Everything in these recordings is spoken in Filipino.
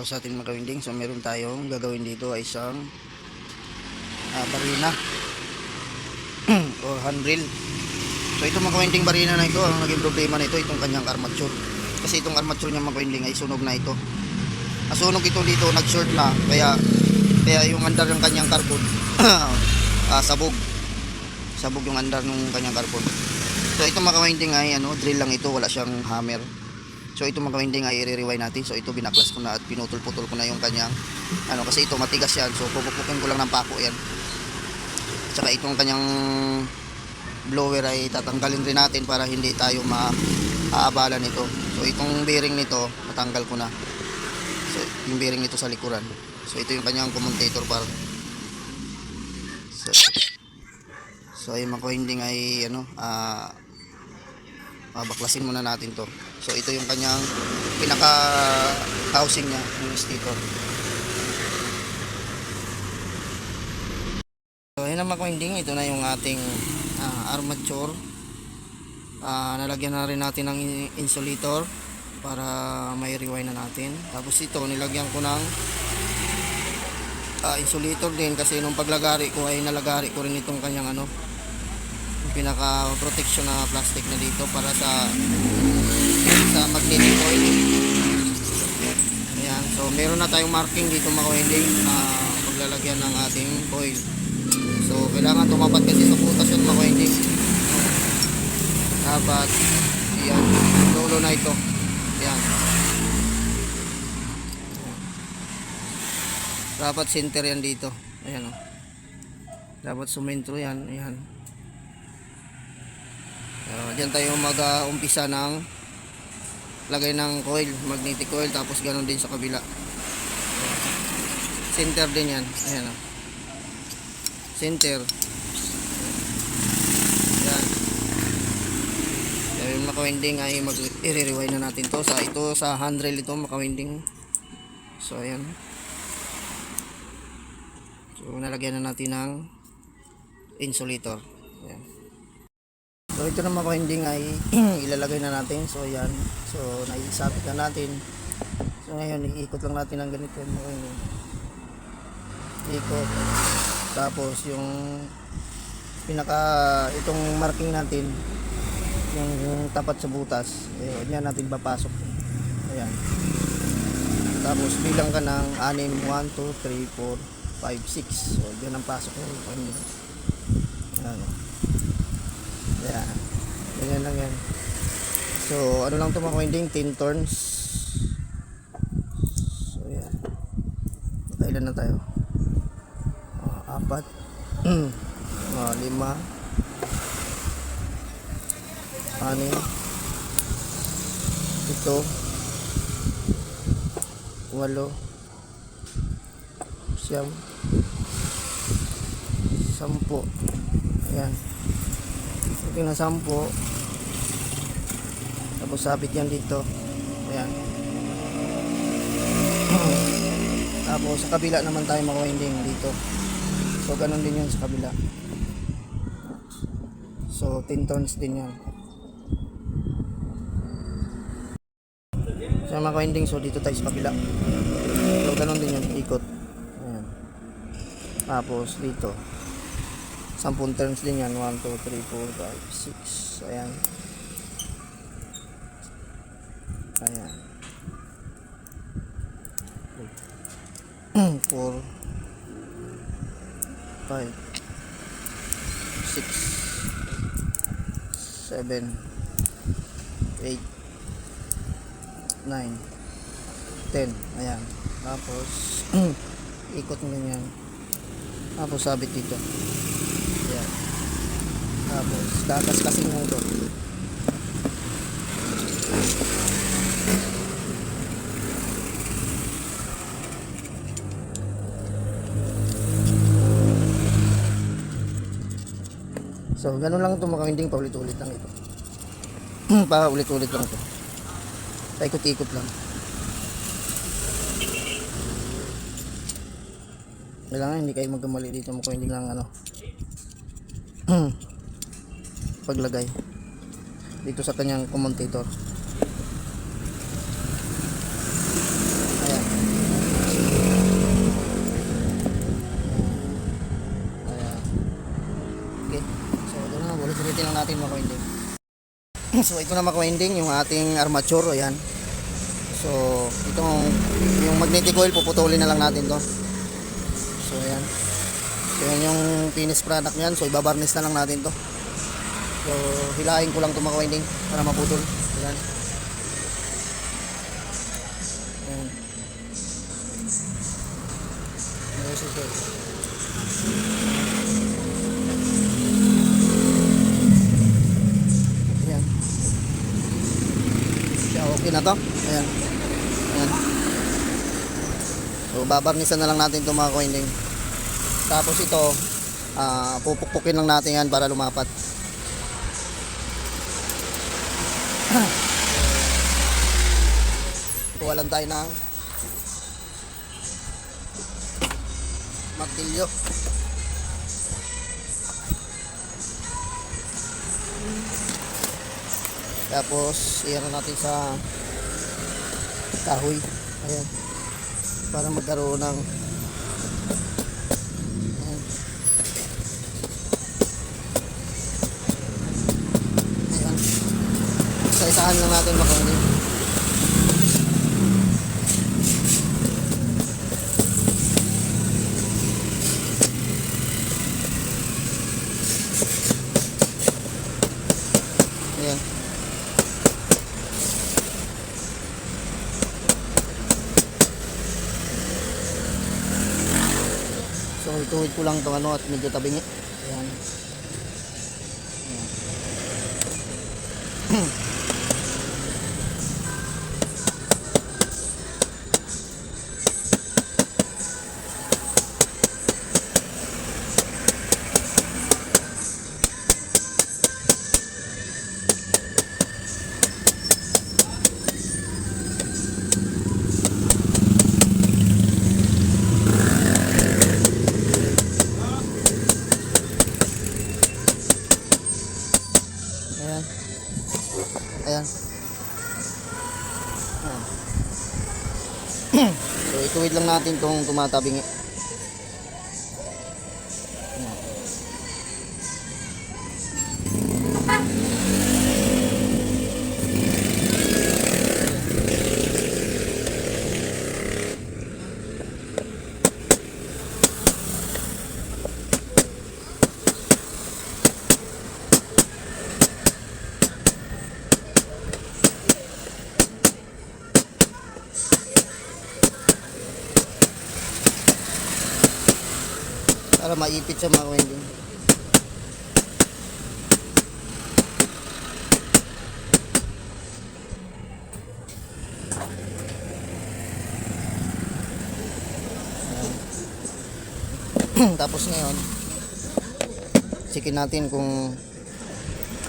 araw sa ating mga kawinding. So meron tayong gagawin dito ay isang barina o handrail. So itong mga kawinding barina na ito, ang naging problema na ito, itong kanyang armature. Kasi itong armature niya mga kawinding ay sunog na ito. Nasunog ito dito, nag-short na, kaya yung andar ng kanyang carbon sabog yung andar ng kanyang carbon. So itong mga kawinding ay drill lang ito, wala siyang hammer. So ito mga kawinding ay i-rewind natin. So ito binaklas ko na at pinutol-putol ko na yung kanyang kasi ito matigas yan. So pupupukin ko lang ng pako yan. Tsaka itong kanyang blower ay tatanggalin rin natin para hindi tayo maaabala nito. So itong bearing nito natanggal ko na. So yung bearing nito sa likuran. So ito yung kanyang commutator bar. So yung mga kawinding ay baklasin muna natin to. So ito yung kanyang pinaka housing niya, yung stator. So ayun ang mga kawinding, ito na yung ating armature. Nalagyan na rin natin ng insulator para may rewind na natin. Tapos ito nilagyan ko ng insulator din kasi nung paglagari ko ay nalagari ko rin itong kanyang pinaka protection na plastic na dito para sa magnetic coil. Ayan, so meron na tayong marking dito mga kawinding paglalagyan ng ating coil. So kailangan tumapat kasi sa butas yun mga kawinding. Dapat yan, dulo na ito. Yan, dapat center yan dito. Ayan dapat sumentro yan. Ayan. Diyan tayo mag-umpisa ng lagay ng coil, magnetic coil, tapos ganoon din sa kabila. Center din yan. Ayan center. Yan. Yung makawinding ay i-rewind na natin to. Ito sa handrail ito makawinding. So ayan. So nalagyan na natin ng insulator. Ayan. So ito na mga kawinding ay ilalagay na natin. So ayan. So naisabit na natin. So ngayon iikot lang natin ng ganito mga kawinding. Ikot. Tapos yung itong marking natin, yung tapat sa butas, yan natin papasok. Ayan. Tapos bilang ka ng 6, 1, 2, 3, 4, 5, 6. So yan ang pasok ng kawinding. Ayan. Ayan. Ganyan lang yan. So ano lang ito mga kawinding, 10 turns. So ayan. Kailan na tayo? 4 5 6 7 ito 8 siyam 10. Ayan. Ito na 10. Tapos sabit yan dito. Ayan. Tapos sa kabila naman tayo makawinding dito. So ganun din yun sa kabila. So 10 turns din yan. So mga kawinding, so dito tayo sa kabila. So ganun din yun, ikot. Ayan. Tapos dito 10 turns din yan. 1, 2, 3, 4, 5, 6. Ayan. Ayan. 4 5 6 7 8 9 10. Ayan. Tapos ikot mo ganyan. Tapos sabit dito. Ayan. Tapos kakasikasin mo ito. So ganun lang ito mga kawinding, paulit-ulit lang ito. Paulit-ulit lang ito. Paikot-ikot lang. Kailangan hindi kayo magkamali dito mga kawinding lang paglagay dito sa kanyang commutator. Ayan. kabitin lang natin mga kawinding. So ito na mga kawinding, yung ating armature, ayan. So itong yung magnetic coil, puputulin na lang natin to. So ayan. So yan yung finished product niyan. So ibabarnish na lang natin to. So hilahin ko lang to mga kawinding para maputol. Ayan. Ayan. Yes, yes. Ayan. Siya, okay na to. Ayan. Ayan. So babarnisan na lang natin ito mga kawinding. Tapos ito pupukpukin lang natin yan para lumapat. Kuha lang tayo ng martilyo. Tapos iyan natin sa kahoy. Ayan. Para magkaroon ng ayan. Ayan. Isa-isahan lang natin makaunin. Ayan. So ituwid ko lang itong at medyo tabingi. Ayan. Ayan. Ayan. Ayan. So ituwid lang natin itong tumatabingi. Ayan. Para maipit sa mga winding. Tapos ngayon checkin natin kung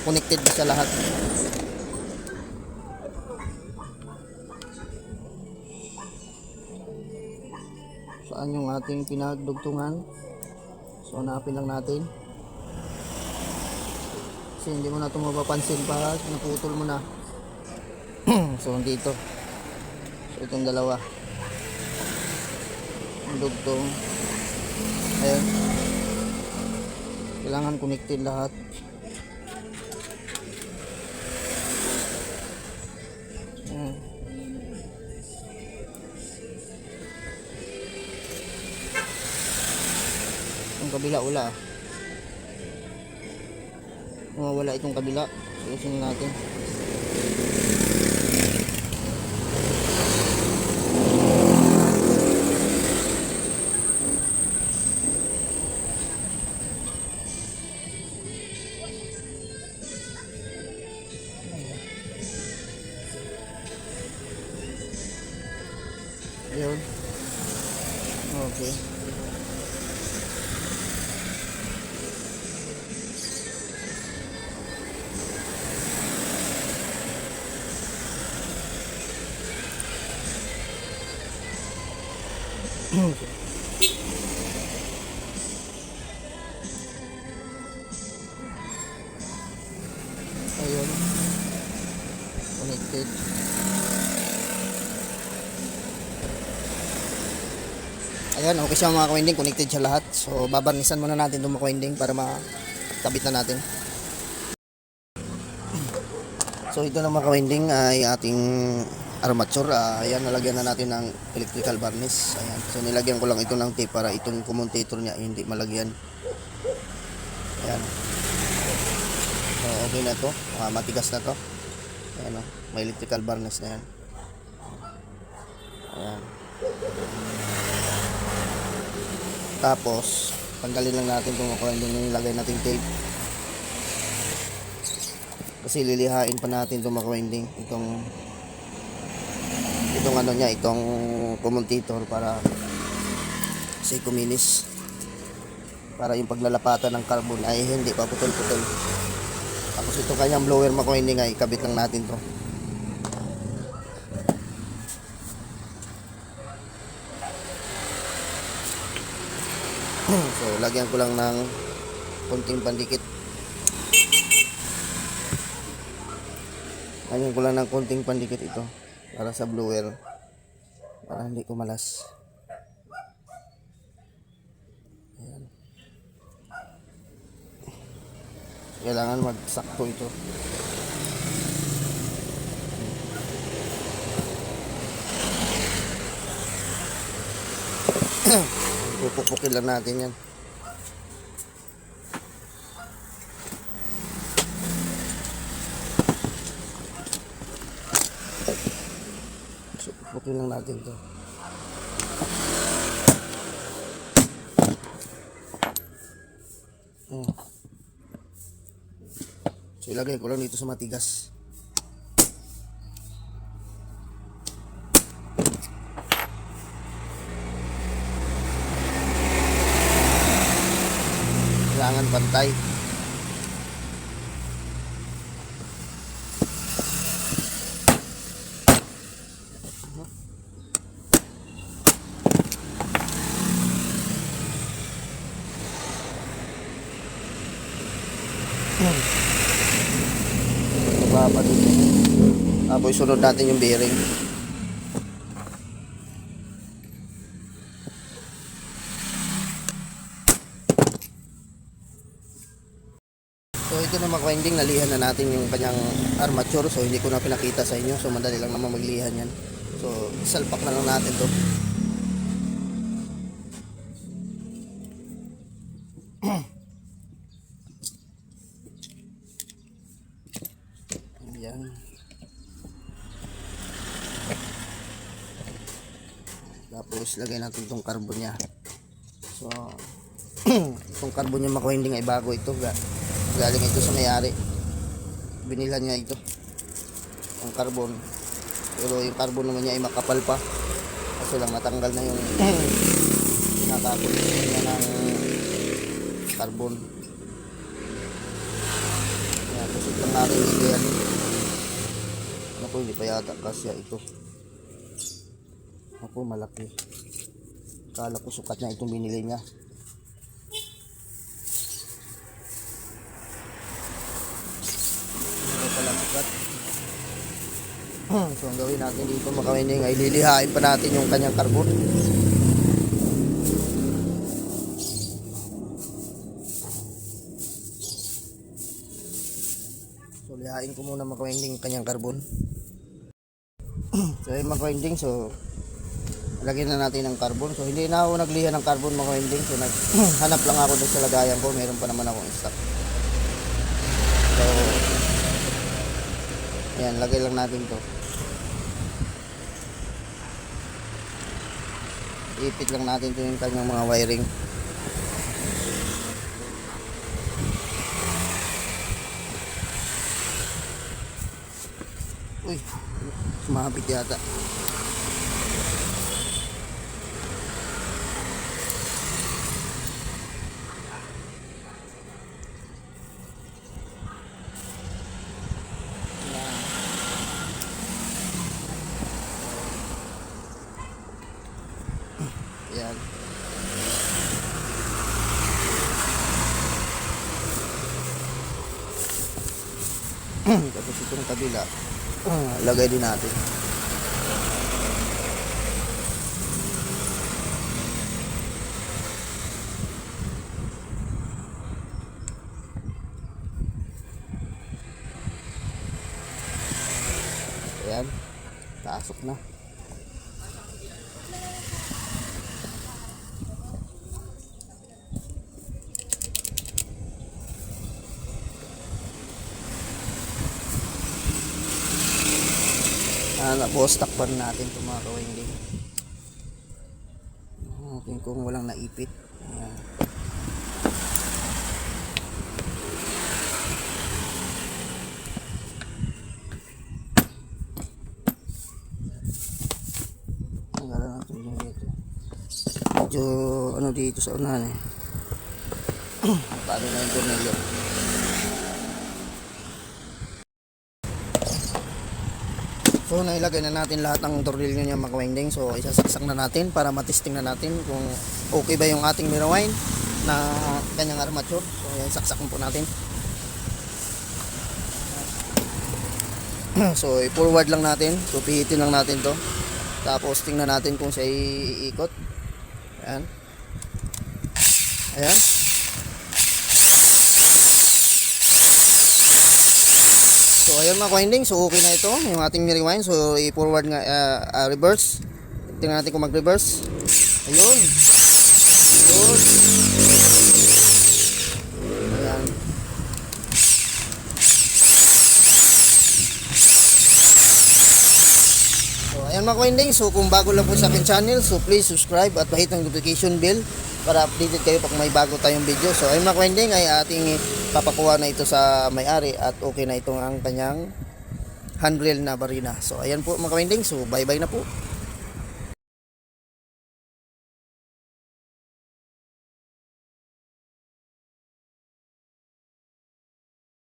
connected ba sa lahat. Saan yung ating pinagdugtungan? So hanapin lang natin. Kasi hindi mo na ito mapapansin pa, naputol mo na. So dito. So itong dalawa. Ang dugtong. Ayan. Kailangan connected lahat. Ayan. Yung kabila wala. Wala itong kabila. Ayusin natin. Ayun. Okay. Ayun. Connected. Ayan, okay siya mga ka-winding, connected siya lahat. So babarnisan muna natin itong mga ka-winding para makabit na natin. So ito naman ka-winding ay ating armature. Ayan, nalagyan na natin ng electrical varnish. Ayan. So nilagyan ko lang ito ng tape para itong commutator niya hindi malagyan. Ayan. So okay na to. Matigas na to. Ayan, may electrical varnish na yan. Ayan. Tapos tanggalin lang natin itong ka-winding na nilagay nating tape. Kasi lilihain pa natin itong maka-winding, itong ano niya, itong commutator para kasi kuminis, para yung paglalapatan ng carbon ay hindi pa putol-putol. Tapos ito kanyang blower maka-winding ay ikabit lang natin to. So lagyan ko lang ng konting pandikit. Lagyan ko lang ng konting pandikit ito para sa blower, para hindi kumalas. Ayan. Kailangan magsakto ito. Pupukpukin lang natin yan. So, pupukpukin lang natin to. So ilagay ko lang dito sa matigas. Kailangan pantay. Baba dito. Tapos sunod natin yung bearing. So ito na mag-winding, nalihan na natin yung kanyang armature. So hindi ko na pinakita sa inyo. So madali lang naman maglihan yan. So salpak na lang natin to. Ayan. Tapos lagay natin itong carbon nya. So itong carbon nya maka-winding ay bago ito. Galing ito sa may-ari. Binilhan niya ito. Ang carbon. Pero yung carbon naman niya ay makapal pa. Kasi lang matanggal na yung nakakulusin niya ng carbon. Ayan, kasi itong natin ito yan. Ano po, hindi pa yata kasya ito. Ako, malaki. Kala ko sukat niya itong binili niya. So ang gawin natin dito maka-winding ay lilihain pa natin yung kanyang carbon. So lihain ko muna maka-winding yung kanyang carbon. So yung maka-winding, so lagyan na natin ng carbon. So hindi na ako nagliha ng carbon maka-winding. So hanap lang ako dun sa lagayan ko. Meron pa naman akong stock. So ayan, lagay lang natin to. Ipit lang natin ito yung kanyang mga wiring. Uy, sumabit yata. Ayan. Tapos itong kabila, lagay din natin. Pasok na. Tapos takpan natin ito mga kawinding. Okay, kung walang naipit. Ayan. Tanggalan natin yung dito. Medyo ano dito sa unahan eh. Paano na yung tornilyo. So nailagay na natin lahat ng tornilyo niya mga kawinding. So isasaksak na natin para matesting na natin kung okay ba yung ating Mirawine na kanyang armature. So yan, saksak po natin. So i-forward lang natin. So pihitin lang natin to. Tapos tingnan natin kung siya iikot. Ayan. Ayan. So ayun mga kawinding, so okay na ito yung ating rewind. So i-forward nga reverse. Tingnan natin kung mag-reverse. Ayun. Good. Ayan. So ayan mga kawinding, so kung bago lang po sa akin channel, so please subscribe at pahit ng notification bell para updated kayo pag may bago tayong video. So ayun mga kawinding, ay ating papakuha na ito sa may-ari at okay na itong ang kanyang handrail na barina. So ayan po mga kawinding, so bye bye na po.